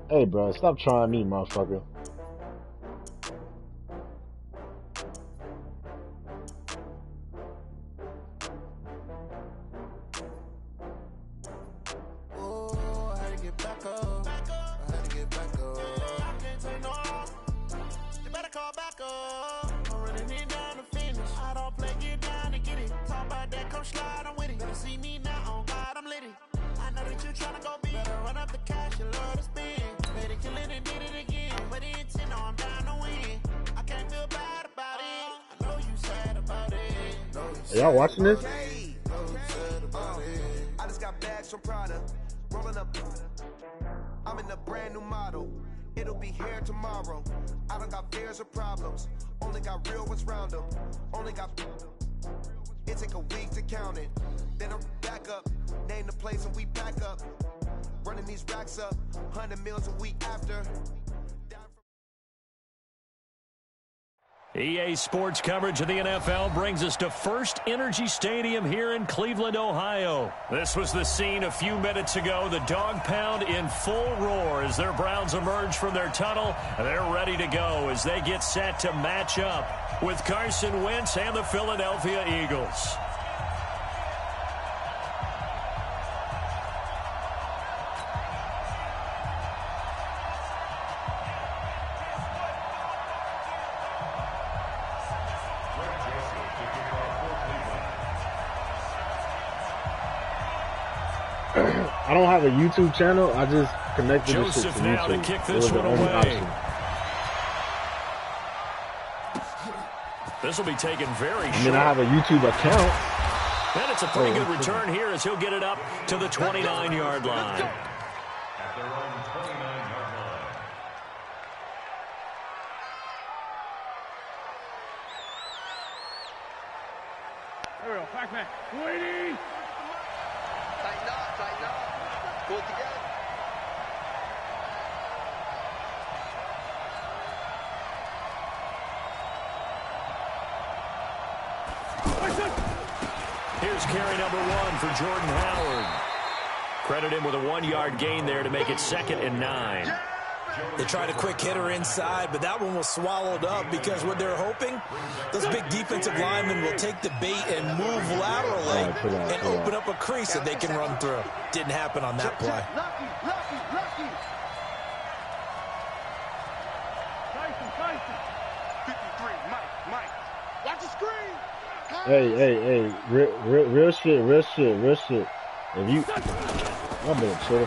Hey, bro, stop trying me, motherfucker. Y'all watching this? I just got bags from Prada, rolling up. I'm in a brand new model. It'll be here tomorrow. I don't got fears or problems. Only got real ones round them. Only got. It take a week to count it. Then I'm back up. Name the place and we back up. Running these racks up. 100 meals a week after. EA Sports coverage of the NFL brings us to First Energy Stadium here in Cleveland, Ohio. This was the scene a few minutes ago. The dog pound in full roar as their Browns emerge from their tunnel. They're ready to go as they get set to match up with Carson Wentz and the Philadelphia Eagles. I don't have a YouTube channel. I just connected Joseph this shit to now YouTube. to kick this one away. Option. This will be taken very short. I mean, I have a YouTube account. And it's a pretty good return here as he'll get it up to the 29-yard line. At their own 29-yard line. Here we go, back man. Waiting! Tighten up, tighten up. Pull it together. Here's carry number 1 for Jordan Howard. Credit him with a 1-yard gain there to make it 2nd and 9. They tried a quick hitter inside, but that one was swallowed up because what they're hoping, those big defensive linemen will take the bait and move laterally and open up a crease that they can run through. Didn't happen on that play. Tyson. 53, Mike. Watch the screen. Hey, real shit. If you,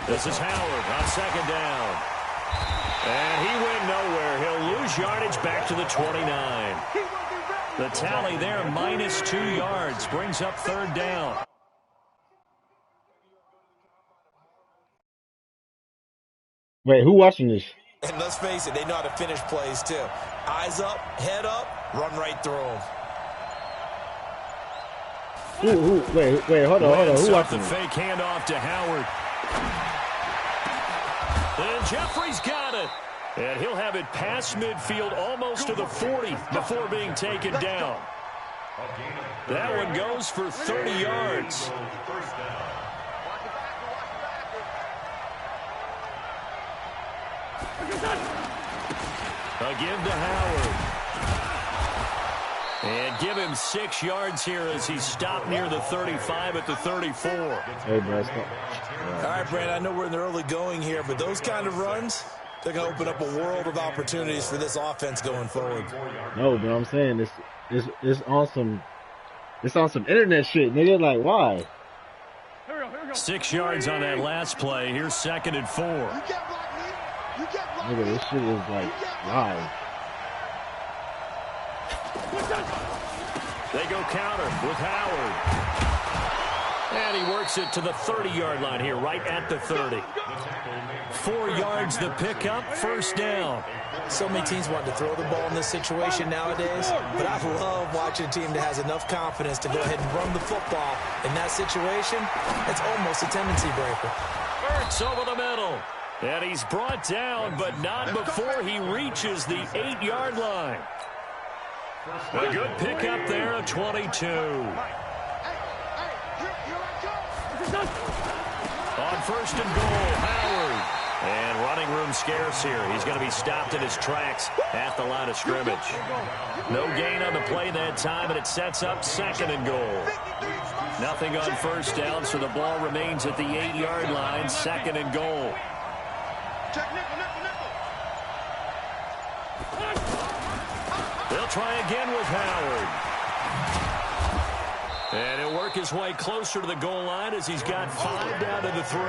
this is Howard on 2nd down. And he went nowhere. He'll lose yardage back to the 29. The tally there, -2 yards, brings up 3rd down. Wait, who watching this? And let's face it, they know how to finish plays too. Eyes up, head up, run right through them. Wait, hold on. Who watching the this? fake handoff to Howard. And Jeffrey's got it. And he'll have it past midfield almost to the 40 before being taken down. That one goes for 30 yards. Again to Howard. And give him 6 yards here as he's stopped near the 35 at the 34. Hey, bro, All right, Brad, I know we're in the early going here, but those kind of runs, they're going to open up a world of opportunities for this offense going forward. No, but I'm saying it's on some internet shit, nigga. Like, why? 6 yards on that last play. Here's 2nd and 4. Nigga, this shit is like live. They go counter with Howard. And he works it to the 30-yard line here, right at the 30. 4 yards the pickup, 1st down. So many teams want to throw the ball in this situation nowadays, but I love watching a team that has enough confidence to go ahead and run the football. In that situation, it's almost a tendency breaker. Ertz over the middle. And he's brought down, but not before he reaches the 8-yard line. A good pickup there, a 22. On 1st and goal, Howard. And running room become scarce here. He's going to be stopped in his tracks at the line of scrimmage. No gain on the play that time, and it sets up 2nd and goal. Nothing on first down, so the ball remains at the 8-yard line, 2nd and goal. They'll try again with Howard. And he'll work his way closer to the goal line as he's got 5 down to the 3.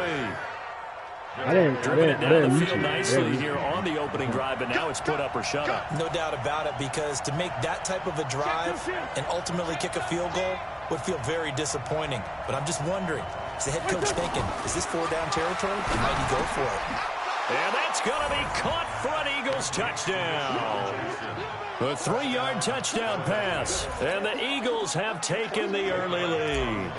Driven it down the field nicely here on the opening drive, but now it's put up or shut up. No doubt about it, because to make that type of a drive and ultimately kick a field goal would feel very disappointing. But I'm just wondering, is the head coach thinking, is this 4-down territory? Might he go for it? And that's going to be caught for an Eagles touchdown. A 3-yard touchdown pass, and the Eagles have taken the early lead.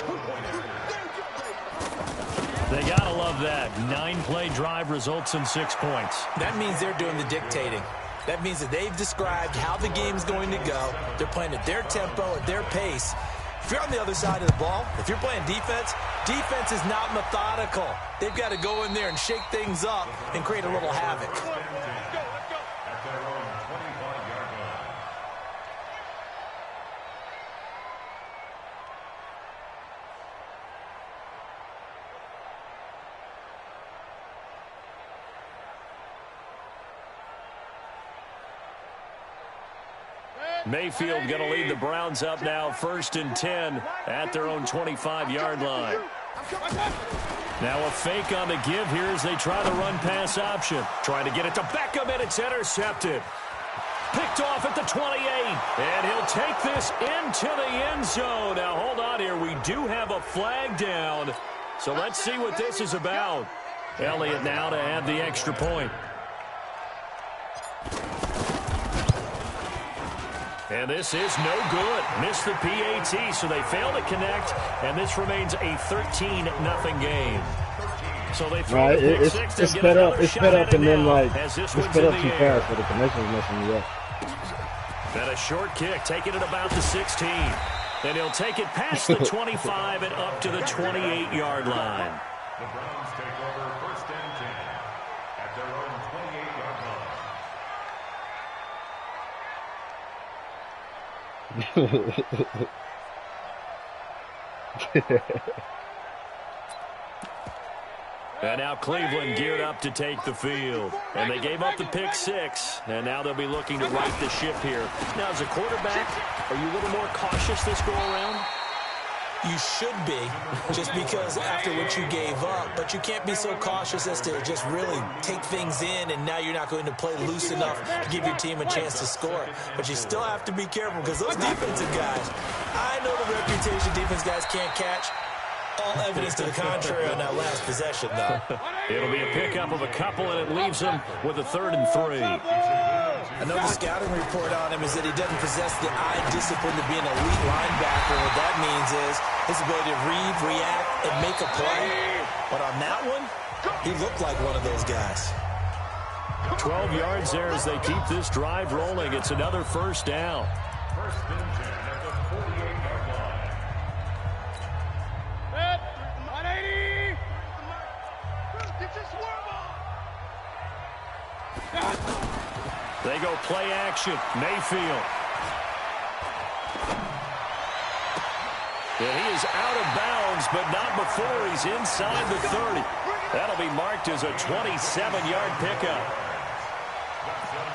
They got to love that. 9-play drive results in 6 points. That means they're doing the dictating. That means that they've described how the game's going to go. They're playing at their tempo, at their pace. If you're on the other side of the ball, if you're playing defense, defense is not methodical. They've got to go in there and shake things up and create a little havoc. Mayfield going to lead the Browns up now, 1st and 10 at their own 25-yard line. Now a fake on the give here as they try the run-pass option. Trying to get it to Beckham, and it's intercepted. Picked off at the 28, and he'll take this into the end zone. Now hold on here. We do have a flag down, so let's see what this is about. Elliott now to add the extra point. And this is no good. Missed the PAT, so they fail to connect, and this remains a 13-0 game. So they throw the pick six. It's sped up, and then it's sped up too fast, so the connection's messing me up. And a short kick, taking it about the 16. And he'll take it past the 25 and up to the 28-yard line. The Browns take over 1st and 10 at their own 28-yard line. And now Cleveland geared up to take the field. And they gave up the pick 6, and now they'll be looking to right the ship here. Now, as a quarterback, are you a little more cautious this go-around? You should be, just because after what you gave up, but you can't be so cautious as to just really take things in, and now you're not going to play loose enough to give your team a chance to score. But you still have to be careful, because those defensive guys, I know the reputation defense guys can't catch. All evidence to the contrary on that last possession, though. It'll be a pickup of a couple, and it leaves him with a 3rd and 3. I know the scouting report on him is that he doesn't possess the eye discipline to be an elite linebacker. What that means is his ability to read, react, and make a play. But on that one, he looked like one of those guys. 12 yards there as they keep this drive rolling. It's another 1st down. 1st and 10 at the 48-yard line. 180. Get your swerve on. They go play action. Mayfield. And he is out of bounds, but not before he's inside the 30. That'll be marked as a 27-yard pickup.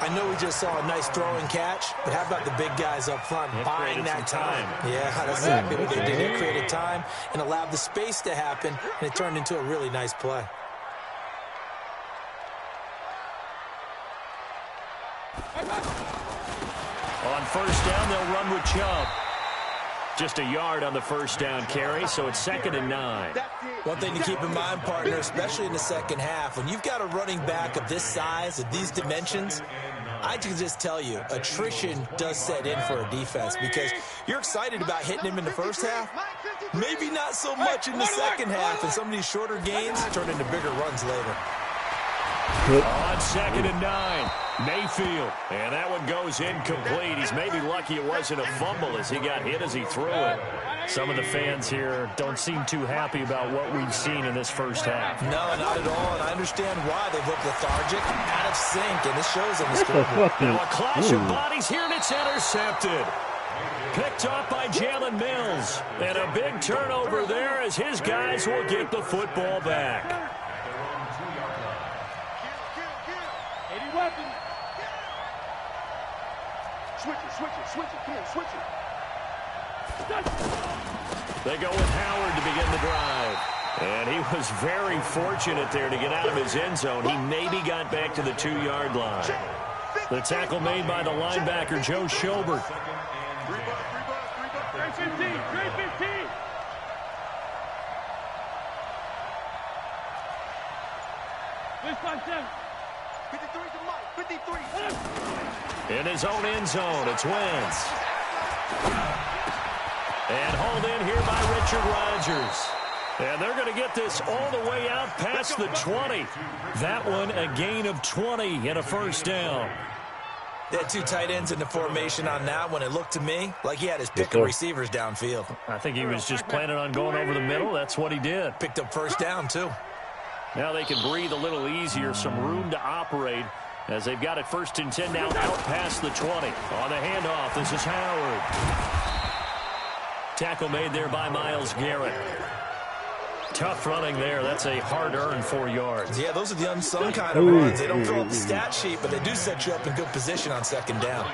I know we just saw a nice throwing catch, but how about the big guys up front buying that time? Yeah, that's exactly what they did. They created time and allowed the space to happen, and it turned into a really nice play. On 1st down, they'll run with Chubb. Just a yard on the 1st down carry, so it's 2nd and 9. One thing to keep in mind, partner, especially in the second half, when you've got a running back of this size, of these dimensions, I can just tell you, attrition does set in for a defense, because you're excited about hitting him in the first half, maybe not so much in the second half, and some of these shorter gains turn into bigger runs later. On 2nd and 9, Mayfield. And that one goes incomplete. He's maybe lucky it wasn't a fumble as he got hit as he threw it. Some of the fans here don't seem too happy about what we've seen in this first half. No, not at all, and I understand why. They've looked lethargic, out of sync, and this shows on the scoreboard. Now a clash of bodies here, and it's intercepted. Picked off by Jalen Mills. And a big turnover there as his guys will get the football back. 80 weapons. Switch it. Come on, switch it. They go with Howard to begin the drive. And he was very fortunate there to get out of his end zone. He maybe got back to the 2-yard line. The tackle made by the linebacker, Joe Schobert. 315. Please 5-7. 53. In his own end zone, it's Wentz. And hauled in here by Richard Rodgers. And they're going to get this all the way out past the 20. That one a gain of 20 and a first down. They had 2 tight ends in the formation on that one. It looked to me like he had his pick of receivers downfield. I think he was just planning on going over the middle. That's what he did. Picked up first down, too. Now they can breathe a little easier, some room to operate as they've got it 1st and 10 now out past the 20. On the handoff, this is Howard. Tackle made there by Myles Garrett. Tough running there. That's a hard-earned 4 yards. Yeah, those are the unsung kind of runs. They don't fill up the stat sheet, but they do set you up in good position on 2nd down.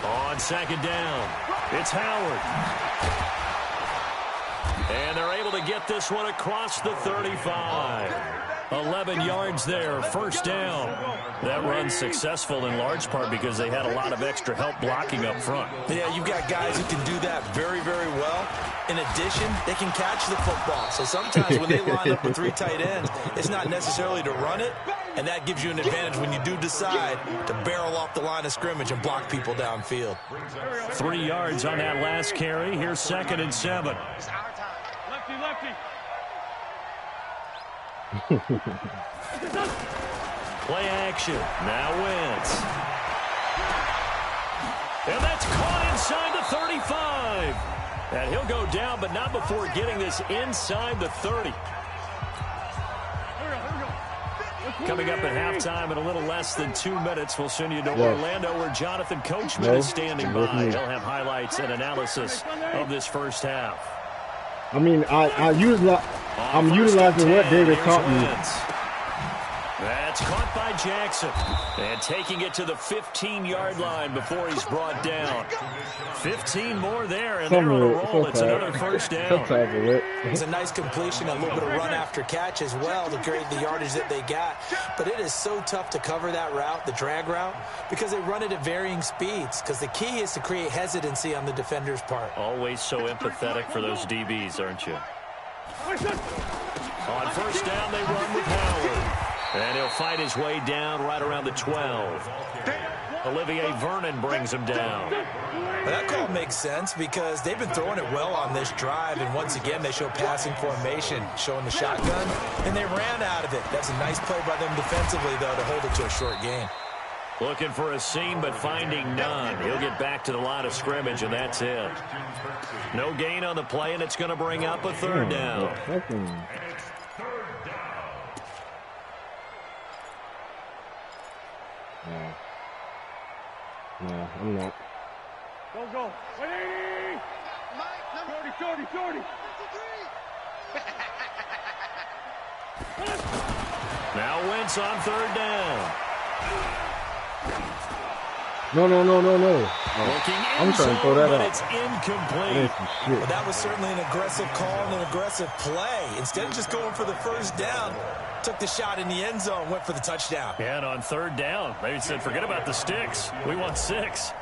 On 2nd down, it's Howard. And they're able to get this one across the 35. 11 yards there, first down. That run's successful in large part because they had a lot of extra help blocking up front. Yeah, you've got guys who can do that very, very well. In addition, they can catch the football. So sometimes when they line up with 3 tight ends, it's not necessarily to run it, and that gives you an advantage when you do decide to barrel off the line of scrimmage and block people downfield. 3 yards on that last carry. Here's 2nd and 7. Lefty. Play action. Now Wentz. And that's caught inside the 35. And he'll go down, but not before getting this inside the 30. Coming up at halftime in a little less than 2 minutes, we'll send you to Orlando where Jonathan Coachman is standing by. He'll have highlights and analysis of this first half. I mean, I'm utilizing what David taught me. That's caught by Jackson. And taking it to the 15-yard line before he's brought down. 15 more there, and they're on a roll. It's another first down. It's a nice completion, a little bit of run after catch as well to create the yardage that they got. But it is so tough to cover that route, the drag route, because they run it at varying speeds. Because the key is to create hesitancy on the defender's part. Always so empathetic for those DBs, aren't you? On first down, they run with Howard. And he'll fight his way down right around the 12. Olivier Vernon brings him down. Well, that call makes sense because they've been throwing it well on this drive. And once again, they show passing formation, showing the shotgun. And they ran out of it. That's a nice play by them defensively, though, to hold it to a short gain. Looking for a seam, but finding none. He'll get back to the line of scrimmage, and that's it. No gain on the play, and it's going to bring up a 3rd down. No, I'm not. Go. 180. Shorty. Now Wentz on 3rd down. No. I'm trying to throw that out. It's incomplete. Well, that was certainly an aggressive call and an aggressive play. Instead of just going for the first down, took the shot in the end zone, went for the touchdown. Yeah, and on 3rd down, they said, forget about the sticks. We want 6.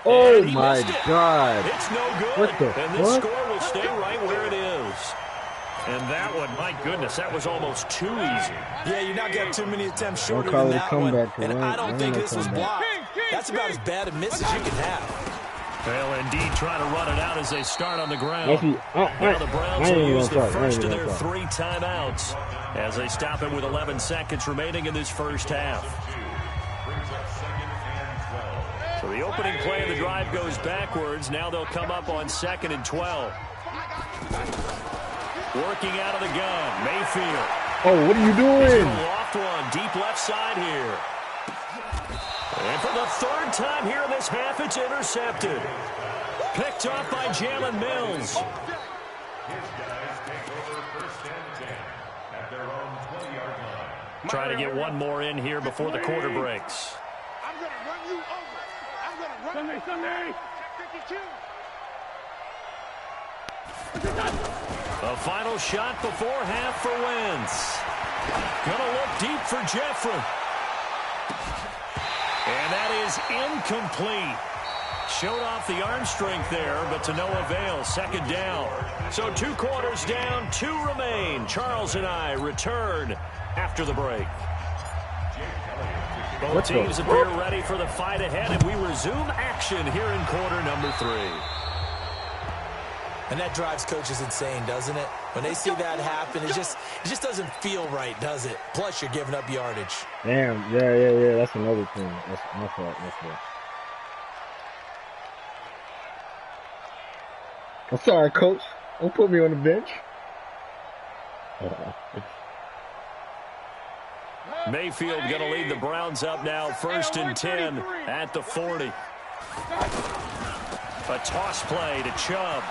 Oh, my God. It's no good. What the and this fuck? score will stay right where it is. And that one, my goodness, that was almost too easy. Yeah, you're not getting too many attempts shorter than that one. And I don't think this was blocked. That's about as bad a miss as you can have. They'll indeed try to run it out as they start on the ground. Actually, Now the Browns will use the first of their talk. 3 timeouts as they stop it with 11 seconds remaining in this first half. So the opening play of the drive goes backwards. Now they'll come up on 2nd and 12. Working out of the gun, Mayfield. Oh, what are you doing? Loft one, deep left side here. And for the 3rd time here in this half, it's intercepted. Picked off by Jalen Mills. His guys take over 1st and 10 at their own 20-yard line. Trying to get one more in here before the quarter breaks. I'm going to run you over. I'm going to run Sunday. 52. The final shot before half for Wentz. Gonna look deep for Jeffrey. And that is incomplete. Showed off the arm strength there, but to no avail. 2nd down. So 2 quarters down, 2 remain. Charles and I return after the break. Both teams appear ready for the fight ahead, and we resume action here in quarter number 3. And that drives coaches insane, doesn't it? When they see that happen, it just doesn't feel right, does it? Plus, you're giving up yardage. Damn, yeah. That's another thing. That's my fault. I'm sorry, Coach. Don't put me on the bench. Mayfield going to lead the Browns up now, 1st and 10 at the 40. A toss play to Chubb.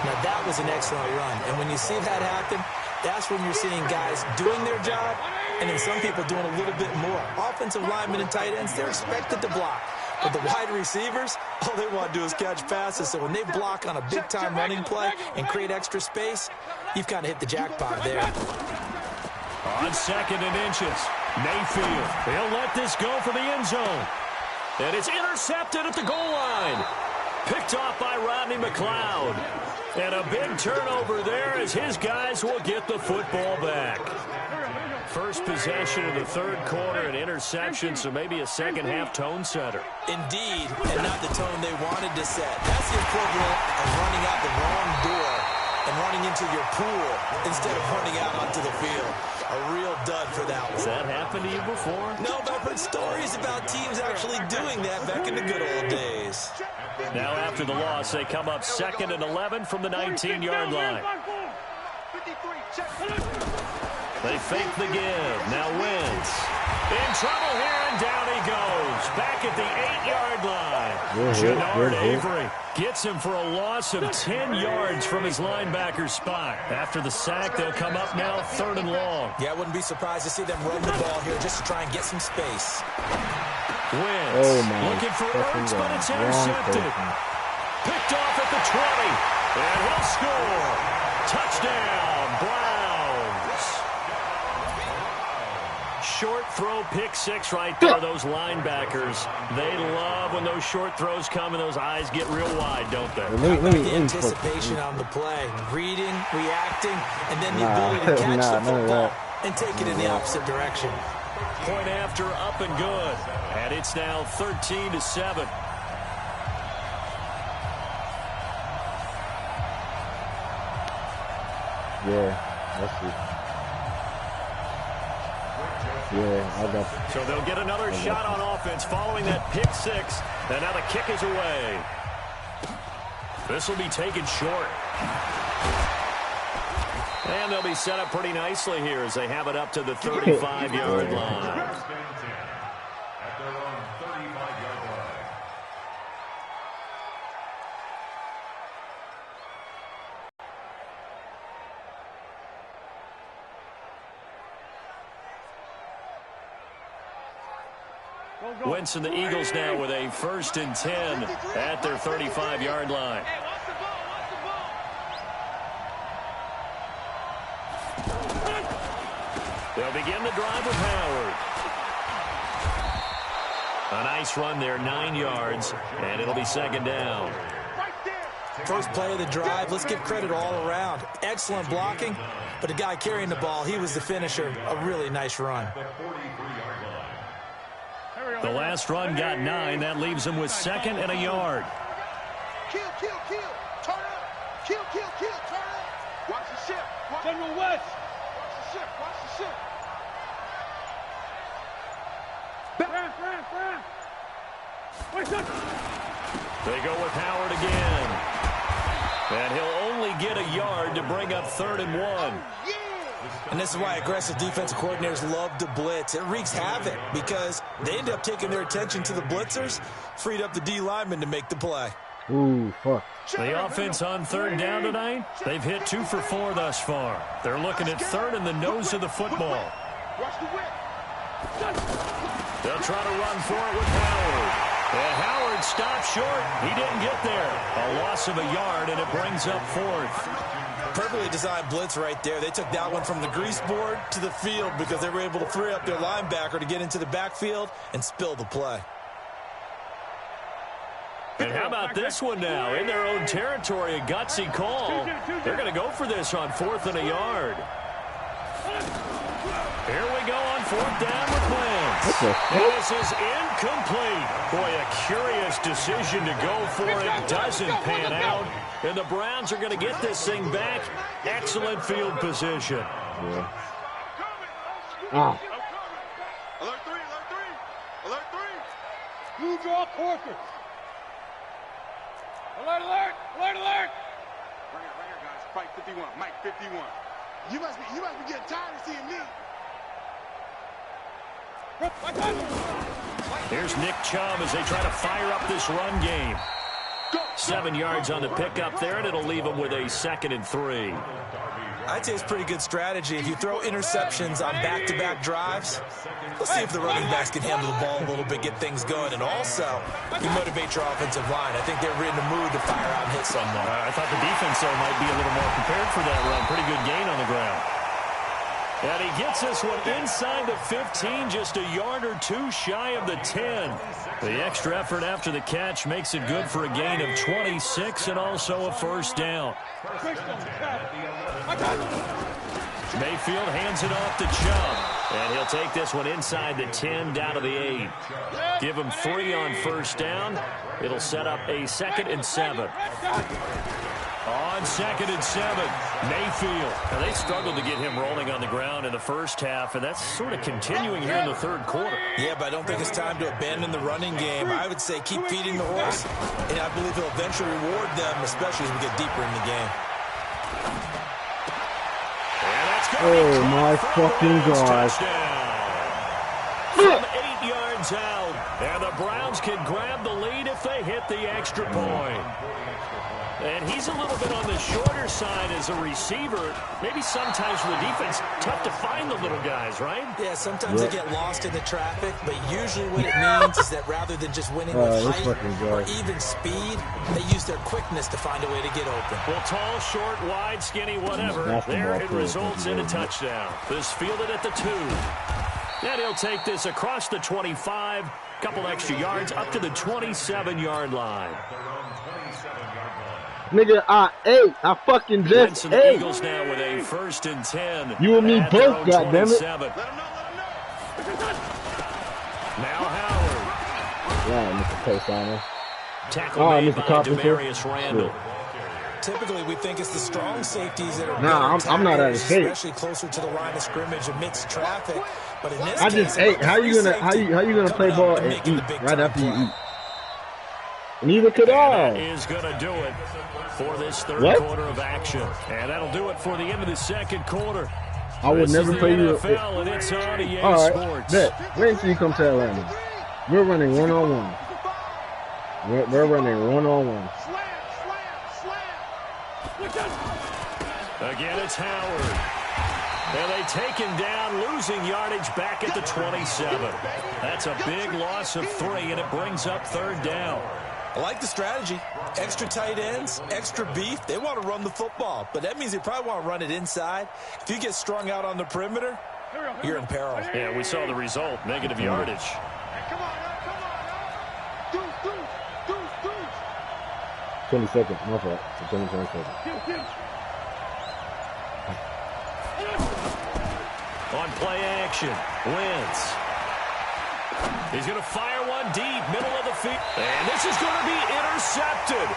Now, that was an excellent run. And when you see that happen, that's when you're seeing guys doing their job and then some people doing a little bit more. Offensive linemen and tight ends, they're expected to block. But the wide receivers, all they want to do is catch passes. So when they block on a big-time running play and create extra space, you've kind of hit the jackpot there. On 2nd and inches, Mayfield. He'll let this go for the end zone. And it's intercepted at the goal line. Picked off by Rodney McLeod. And a big turnover there as his guys will get the football back. First possession of the 3rd quarter, an interception, so maybe a second-half tone setter. Indeed, and not the tone they wanted to set. That's the equivalent of running out the wrong door and running into your pool instead of running out onto the field. A real dud for that one. Has that happened to you before? No, but I've heard stories about teams actually doing that back in the good old days. Now after the loss, they come up 2nd and 11 from the 19-yard line. They fake the give. Now Wentz. In trouble here, and down he goes. Back at the 8-yard line. Jannard Avery gets him for a loss of 10 yards from his linebacker spot. After the sack, they'll come up now 3rd and long. Yeah, I wouldn't be surprised to see them run the ball here just to try and get some space. Wentz looking for Ertz, but it's intercepted. Picked off at the 20. And he'll score. Touchdown, Browns. Short throw, pick 6 right there. Those linebackers, they love when those short throws come and those eyes get real wide, don't they? The anticipation on the play, reading, reacting, and then the ability to catch the football and take it in the opposite direction. Point after, up and good. And it's now 13-7. Yeah, that's it. Yeah, I got it. So they'll get another shot on offense following that pick 6. And now the kick is away. This will be taken short. And they'll be set up pretty nicely here as they have it up to the 35-yard line. At their own 35-yard line. Wentz and the Eagles now with a 1st and 10 at their 35-yard line. They'll begin the drive with Howard. A nice run there, 9 yards, and it'll be 2nd down. First play of the drive, let's give credit all around. Excellent blocking, but the guy carrying the ball, he was the finisher. A really nice run. The 43-yard line. The last run got 9. That leaves him with 2nd and a yard. Kill. Turn up. Kill. Turn up. Watch the ship. General West. Watch the ship. Brand. They go with Howard again. And he'll only get a yard to bring up 3rd and 1. And this is why aggressive defensive coordinators love to blitz. It wreaks havoc because they end up taking their attention to the blitzers, freed up the D lineman to make the play. Ooh, fuck. The offense on 3rd down tonight, they've hit 2 for 4 thus far. They're looking at 3rd and the nose of the football. They'll try to run for it with Howard. And Howard stopped short. He didn't get there. A loss of a yard, and it brings up 4th. Perfectly designed blitz right there. They took that one from the grease board to the field because they were able to free up their linebacker to get into the backfield and spill the play. And how about this one now? In their own territory, a gutsy call. They're going to go for this on 4th and a yard. Here we go on 4th down with Wentz. And this is incomplete. Boy, a curious decision to go for it. Doesn't pan out. And the Browns are going to get this thing back. Excellent field position. Yeah. Alert 3. You draw Corker. Alert. Right here, guys. Fight 51. Mike 51. You must be getting tired of seeing me. Here's Nick Chubb as they try to fire up this run game. 7 yards on the pickup there, and it'll leave them with a 2nd and 3. I'd say it's pretty good strategy. If you throw interceptions on back-to-back drives, let's see if the running backs can handle the ball a little bit, get things going, and also you motivate your offensive line. I think they're in the mood to fire out and hit someone. I thought the defense, though, might be a little more prepared for that run. Pretty good gain on the ground. And he gets this one inside the 15, just a yard or 2 shy of the 10. The extra effort after the catch makes it good for a gain of 26 and also a 1st down. Mayfield hands it off to Chubb. And he'll take this one inside the 10 down to the 8. Give him 3 on 1st down. It'll set up a 2nd and 7. On 2nd and 7, Mayfield. Now, they struggled to get him rolling on the ground in the first half, and that's sort of continuing here in the 3rd quarter. Yeah, but I don't think it's time to abandon the running game. I would say keep feeding the horse, and I believe he'll eventually reward them, especially as we get deeper in the game. Oh, my fucking God. From 8 yards out, and the Browns can grab the lead if they hit the extra point. And he's a little bit on the shorter side as a receiver. Maybe sometimes for the defense, tough to find the little guys, right? Yeah, sometimes they get lost in the traffic, but usually what it means is that rather than just winning with height or even speed, they use their quickness to find a way to get open. Well, tall, short, wide, skinny, whatever. There it results in a touchdown. This fielded at the 2. And he'll take this across the 25, couple extra yards up to the 27-yard line. Nigga, I ate. I fucking just ate. The Eagles now with a 1st and 10. You and me both, goddammit. Now Howard. Yeah, Mr. Co-signer. Tackle made by Demarius Randall. Typically, we think it's the strong safeties that are I'm not out of shape. Especially closer to the line of scrimmage amidst traffic. But in this I just ate. How you gonna play ball and eat right after you eat? Neither could I. That is going to do it for this 3rd quarter of action. And that'll do it for the end of the 2nd quarter. I would never play you. NFL, and it's on EA Sports. Bet. Wait until you come to Atlanta. We're running one-on-one. We're running one-on-one. Again, it's Howard. And they take him down, losing yardage back at the 27. That's a big loss of 3, and it brings up 3rd down. I like the strategy. Extra tight ends, extra beef. They want to run the football, but that means they probably want to run it inside. If you get strung out on the perimeter, you're in peril. Yeah, we saw the result, negative yardage. Come on, now. 20 seconds. No fault. 20 seconds. On play action, Wentz. He's going to fire one deep, middle of the field. And this is going to be intercepted.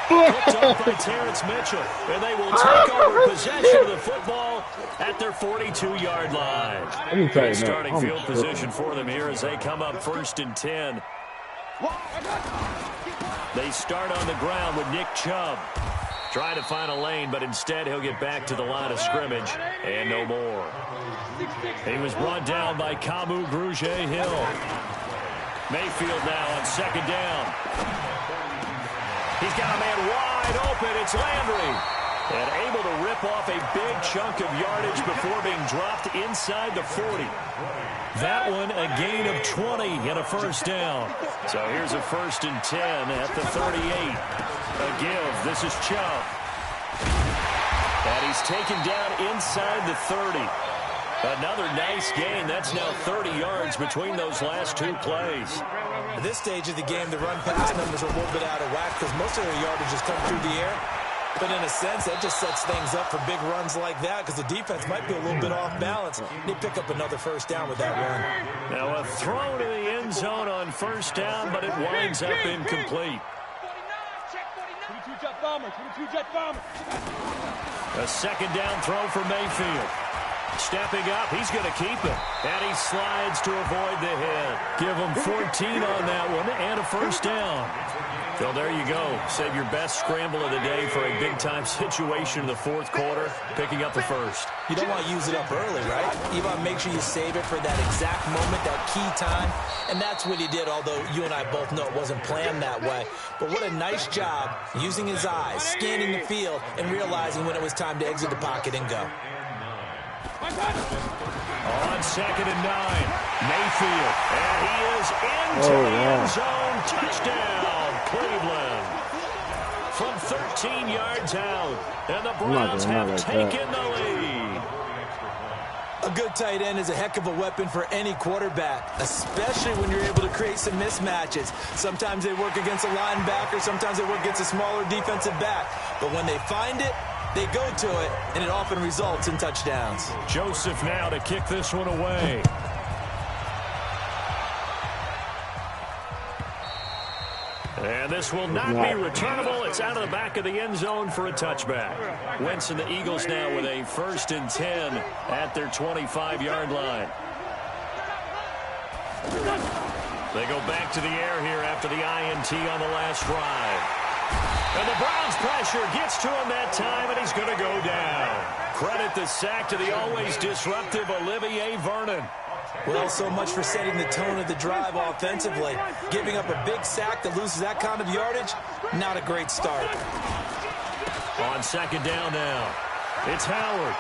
Picked up by Terrence Mitchell. And they will take over possession of the football at their 42-yard line. Good starting field position for them here as they come up 1st and 10. They start on the ground with Nick Chubb. Trying to find a lane, but instead he'll get back to the line of scrimmage and no more. He was brought down by Kamu Grugier-Hill. Mayfield now on 2nd down. He's got a man wide open. It's Landry. And able to rip off a big chunk of yardage before being dropped inside the 40. That one a gain of 20 and a 1st down. So here's a 1st and 10 at the 38. A give. This is Chubb. And he's taken down inside the 30. Another nice gain. That's now 30 yards between those last 2 plays. At this stage of the game, the run-pass numbers are a little bit out of whack because most of their yardage has come through the air. But in a sense, that just sets things up for big runs like that because the defense might be a little bit off balance. They pick up another 1st down with that run. Now a throw to the end zone on 1st down, but it winds up incomplete. A 2nd down throw for Mayfield. Stepping up, he's going to keep it. And he slides to avoid the hit. Give him 14 on that one and a 1st down. So there you go. Save your best scramble of the day for a big-time situation in the 4th quarter, picking up the 1st. You don't want to use it up early, right? You want to make sure you save it for that exact moment, that key time. And that's what he did, although you and I both know it wasn't planned that way. But what a nice job using his eyes, scanning the field, and realizing when it was time to exit the pocket and go. On 2nd and 9, Mayfield, and he is into the end zone. Touchdown, Cleveland. From 13 yards out, and the Browns have taken the lead. A good tight end is a heck of a weapon for any quarterback, especially when you're able to create some mismatches. Sometimes they work against a linebacker, sometimes they work against a smaller defensive back. But when they find it, they go to it, and it often results in touchdowns. Joseph now to kick this one away. And this will not be returnable. It's out of the back of the end zone for a touchback. Wentz and the Eagles now with a 1st and 10 at their 25-yard line. They go back to the air here after the INT on the last drive. And the Browns pressure gets to him that time, and he's going to go down. Credit the sack to the always disruptive Olivier Vernon. Well, so much for setting the tone of the drive offensively. Giving up a big sack that loses that kind of yardage, not a great start. On 2nd down now, it's Howard.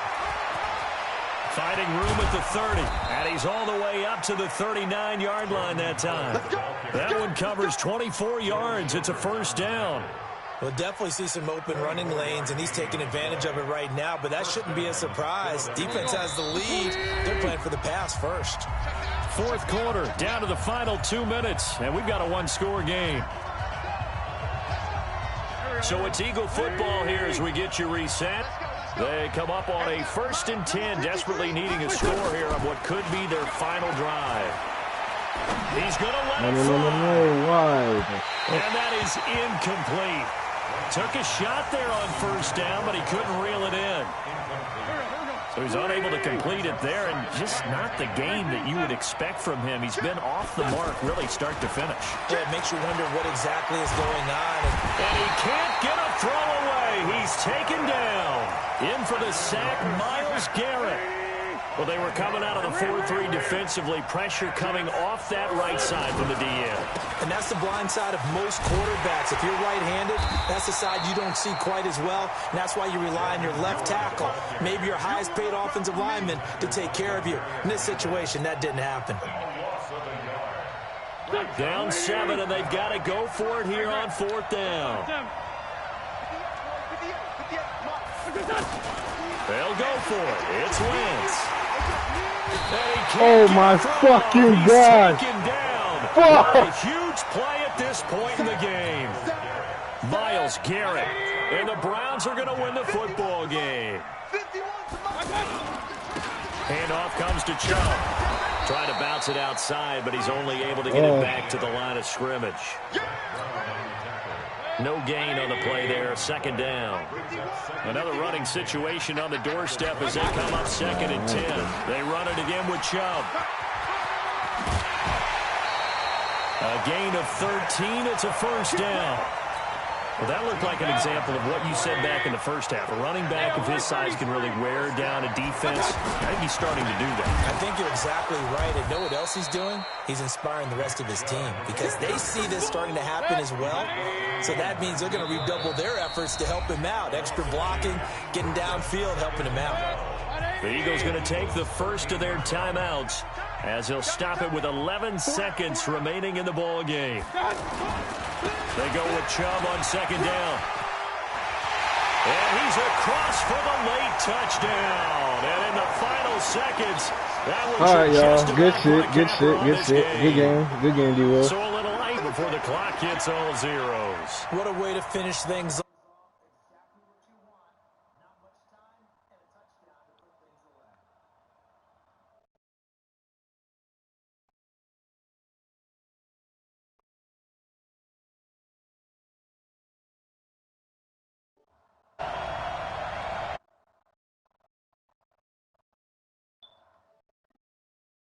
Finding room at the 30, and he's all the way up to the 39-yard line that time. That one covers 24 yards. It's a 1st down. We'll definitely see some open running lanes, and he's taking advantage of it right now, but that shouldn't be a surprise. Defense has the lead. They're playing for the pass first. 4th quarter, down to the final 2 minutes, and we've got a 1-score game. So it's Eagle football here as we get you reset. They come up on a 1st and 10, desperately needing a score here on what could be their final drive. He's going to let it fly. And that is incomplete. Took a shot there on 1st down, but he couldn't reel it in. So he's unable to complete it there, and just not the game that you would expect from him. He's been off the mark really start to finish. Yeah, it makes you wonder what exactly is going on. And he can't get a throw away. He's taken down. In for the sack, Myles Garrett. Well, they were coming out of the 4-3 defensively. Pressure coming off that right side from the DN. And that's the blind side of most quarterbacks. If you're right-handed, that's the side you don't see quite as well. And that's why you rely on your left tackle, maybe your highest-paid offensive lineman, to take care of you. In this situation, that didn't happen. Down 7, and they've got to go for it here on 4th down. They'll go for it. It's Wentz. Oh my fucking God! What a huge play at this point in the game. Myles Garrett, and the Browns are going to win the football game. Handoff comes to Chubb. Trying to bounce it outside, but he's only able to get it back to the line of scrimmage. No gain on the play there, second down. Another running situation on the doorstep as they come up 2nd and 10. They run it again with Chubb. A gain of 13, it's a first down. Well, that looked like an example of what you said back in the first half. A running back of his size can really wear down a defense. I think he's starting to do that. I think you're exactly right. And know what else he's doing? He's inspiring the rest of his team because they see this starting to happen as well. So that means they're going to redouble their efforts to help him out. Extra blocking, getting downfield, helping him out. The Eagles going to take the first of their timeouts as he'll stop it with 11 seconds remaining in the ball game. They go with Chubb on 2nd down. And he's across for the late touchdown. And in the final seconds, that was all right, y'all. Good shit. Good game, D-Will. So a little late before the clock hits all zeros. What a way to finish things